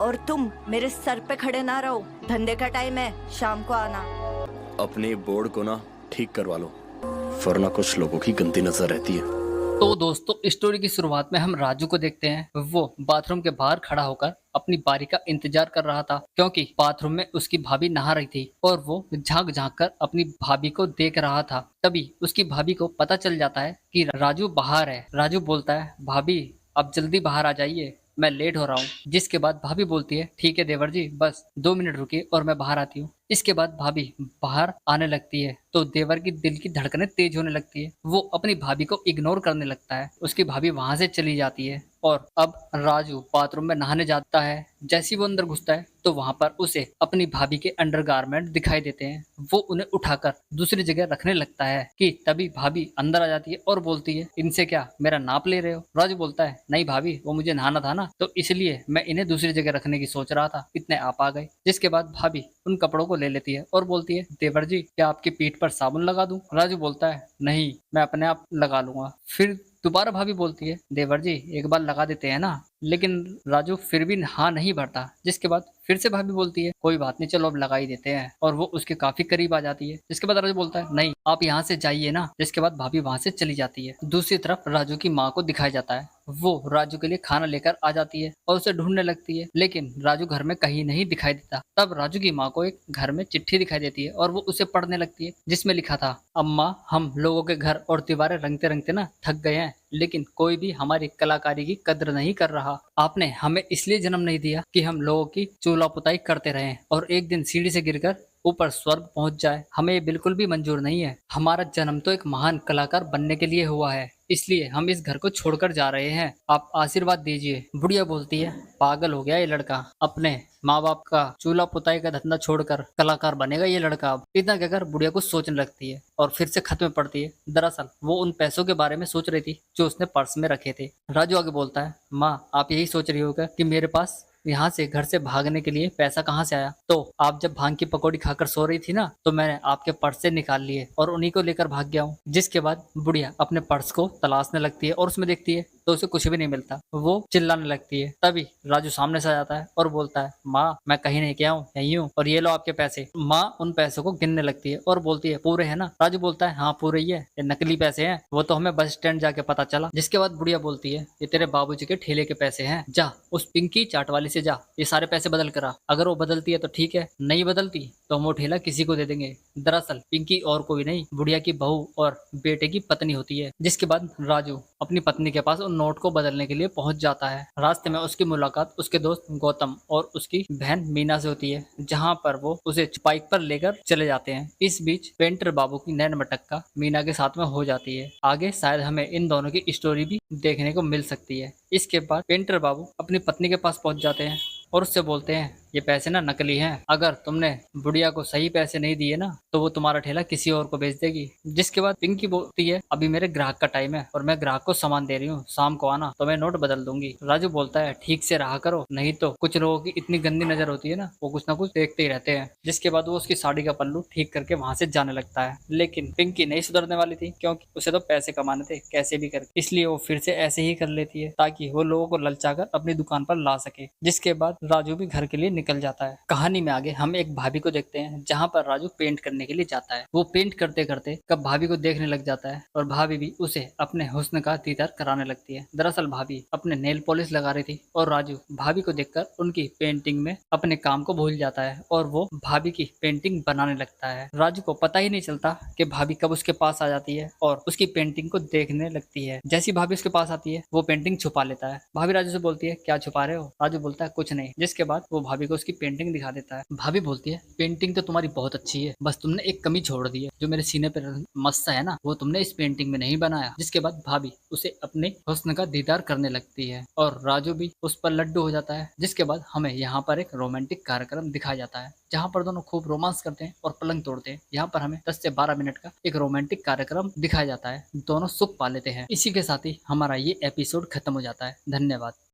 और तुम मेरे सर पे खड़े ना रहो, धंधे का टाइम है, शाम को आना। अपने बोर्ड को ना ठीक करवा लो, वरना कुछ लोगों की गंदी नजर रहती है। तो दोस्तों, स्टोरी की शुरुआत में हम राजू को देखते हैं। वो बाथरूम के बाहर खड़ा होकर अपनी बारी का इंतजार कर रहा था, क्योंकि बाथरूम में उसकी भाभी नहा रही थी और वो झांक झांक कर अपनी भाभी को देख रहा था। तभी उसकी भाभी को पता चल जाता है कि राजू बाहर है। राजू बोलता है, भाभी अब जल्दी बाहर आ जाइए, मैं लेट हो रहा हूँ। जिसके बाद भाभी बोलती है, ठीक है देवर जी, बस 2 मिनट रुकिए और मैं बाहर आती हूँ। इसके बाद भाभी बाहर आने लगती है तो देवर की दिल की धड़कनें तेज होने लगती है। वो अपनी भाभी को इग्नोर करने लगता है। उसकी भाभी वहां से चली जाती है और अब राजू बाथरूम में नहाने जाता है। जैसे ही वो अंदर घुसता है तो वहां पर उसे अपनी भाभी के अंडरगारमेंट दिखाई देते हैं। वो उन्हें उठाकर दूसरी जगह रखने लगता है कि तभी भाभी अंदर आ जाती है और बोलती है, इनसे क्या मेरा नाप ले रहे हो? राजू बोलता है, नहीं भाभी, वो मुझे नहाना था ना, तो इसलिए मैं इन्हें दूसरी जगह रखने की सोच रहा था, इतने आप आ गए। जिसके बाद भाभी उन कपड़ों को ले लेती है और बोलती है, देवर जी क्या आपकी पीठ पर साबुन लगा दूं? राजू बोलता है, नहीं, मैं अपने आप लगा लूंगा। फिर दोबारा भाभी बोलती है, देवर जी एक बार लगा देते हैं ना। लेकिन राजू फिर भी हाँ नहीं भरता। जिसके बाद फिर से भाभी बोलती है, कोई बात नहीं, चलो अब लगा ही देते हैं, और वो उसके काफी करीब आ जाती है। जिसके बाद राजू बोलता है, नहीं आप यहाँ से जाइए ना। जिसके बाद भाभी वहां से चली जाती है। दूसरी तरफ राजू की माँ को दिखाया जाता है। वो राजू के लिए खाना लेकर आ जाती है और उसे ढूंढने लगती है, लेकिन राजू घर में कहीं नहीं दिखाई देता। तब राजू की माँ को एक घर में चिट्ठी दिखाई देती है और वो उसे पढ़ने लगती है, जिसमें लिखा था, अम्मा हम लोगों के घर और दीवारें रंगते रंगते ना थक गए हैं, लेकिन कोई भी हमारी कलाकारी की कद्र नहीं कर रहा। आपने हमें इसलिए जन्म नहीं दिया कि हम लोगों की चूल्हा पुताई करते रहें और एक दिन सीढ़ी से गिरकर ऊपर स्वर्ग पहुंच जाए। हमें ये बिल्कुल भी मंजूर नहीं है। हमारा जन्म तो एक महान कलाकार बनने के लिए हुआ है, इसलिए हम इस घर को छोड़कर जा रहे हैं। आप आशीर्वाद दीजिए। बुढ़िया बोलती है, पागल हो गया ये लड़का, अपने माँ बाप का चूल्हा पुताई का धंधा छोड़कर कलाकार बनेगा ये लड़का। अब इतना कहकर बुढ़िया कुछ सोचने लगती है और फिर से खत में पढ़ती है। दरअसल वो उन पैसों के बारे में सोच रही थी जो उसने पर्स में रखे थे। राजू आगे बोलता है, माँ आप यही सोच रही होगा कि मेरे पास यहाँ से घर से भागने के लिए पैसा कहाँ से आया? तो आप जब भांग की पकौड़ी खाकर सो रही थी ना, तो मैंने आपके पर्स से निकाल लिए और उन्हीं को लेकर भाग गया हूँ। जिसके बाद बुढ़िया अपने पर्स को तलाशने लगती है और उसमें देखती है तो उसे कुछ भी नहीं मिलता। वो चिल्लाने लगती है। तभी राजू सामने से आ जाता है और बोलता है, माँ मैं कहीं नहीं गया हूँ, यहीं हूँ, और ये लो आपके पैसे। माँ उन पैसों को गिनने लगती है और बोलती है, पूरे है ना? राजू बोलता है, हाँ पूरे ही है, ये नकली पैसे हैं, वो तो हमें बस स्टैंड जाके पता चला। जिसके बाद बुढ़िया बोलती है, ये तेरे बाबूजी के ठेले के पैसे हैं, जा उस पिंकी चाट वाली से जा, ये सारे पैसे बदल कर आ। अगर वो बदलती है तो ठीक है, नहीं बदलती तो हम वो ठेला किसी को दे देंगे। दरअसल पिंकी और कोई नहीं, बुढ़िया की बहू और बेटे की पत्नी होती है। जिसके बाद राजू अपनी पत्नी के पास उन नोट को बदलने के लिए पहुंच जाता है। रास्ते में उसकी मुलाकात उसके दोस्त गौतम और उसकी बहन मीना से होती है, जहां पर वो उसे बाइक पर लेकर चले जाते हैं। इस बीच पेंटर बाबू की नैन मटक्का मीना के साथ में हो जाती है। आगे शायद हमें इन दोनों की स्टोरी भी देखने को मिल सकती है। इसके बाद पेंटर बाबू अपनी पत्नी के पास पहुंच जाते हैं और उससे बोलते हैं, ये पैसे ना नकली हैं, अगर तुमने बुढ़िया को सही पैसे नहीं दिए ना तो वो तुम्हारा ठेला किसी और को बेच देगी। जिसके बाद पिंकी बोलती है, अभी मेरे ग्राहक का टाइम है और मैं ग्राहक को सामान दे रही हूँ, शाम को आना तो मैं नोट बदल दूंगी। राजू बोलता है, ठीक से रहा करो, नहीं तो कुछ लोगों की इतनी गंदी नजर होती है ना, वो कुछ ना कुछ देखते ही रहते हैं। जिसके बाद वो उसकी साड़ी का पल्लू ठीक करके वहां से जाने लगता है। लेकिन पिंकी नहीं सुधरने वाली थी, क्योंकि उसे तो पैसे कमाने थे कैसे भी करके, इसलिए वो फिर से ऐसे ही कर लेती है ताकि वो लोगों को ललचाकर अपनी दुकान पर ला सके। जिसके बाद राजू भी घर के लिए निकल जाता है। कहानी में आगे हम एक भाभी को देखते हैं, जहां पर राजू पेंट करने के लिए जाता है। वो पेंट करते करते कब भाभी को देखने लग जाता है और भाभी भी उसे अपने हुस्न का दीदार कराने लगती है। दरअसल भाभी अपने नेल पॉलिश लगा रही थी और राजू भाभी को देखकर उनकी पेंटिंग में अपने काम को भूल जाता है और वो भाभी की पेंटिंग बनाने लगता है। राजू को पता ही नहीं चलता कि भाभी कब उसके पास आ जाती है और उसकी पेंटिंग को देखने लगती है। जैसी भाभी उसके पास आती है वो पेंटिंग छुपा लेता है। भाभी राजू से बोलती है, क्या छुपा रहे हो? राजू बोलता है, कुछ नहीं। जिसके बाद वो भाभी को उसकी पेंटिंग दिखा देता है। भाभी बोलती है, पेंटिंग तो तुम्हारी बहुत अच्छी है, बस तुमने एक कमी छोड़ दी है, जो मेरे सीने पे मस्सा है ना, वो तुमने इस पेंटिंग में नहीं बनाया। जिसके बाद भाभी उसे अपने हुस्न का दीदार करने लगती है और राजू भी उस पर लड्डू हो जाता है। जिसके बाद हमें यहाँ पर एक रोमांटिक कार्यक्रम दिखाया जाता है, जहाँ पर दोनों खूब रोमांस करते हैं और पलंग तोड़ते हैं। यहाँ पर हमें 10 से 12 मिनट का एक रोमांटिक कार्यक्रम दिखाया जाता है। दोनों सुख पा लेते हैं। इसी के साथ ही हमारा ये एपिसोड खत्म हो जाता है। धन्यवाद।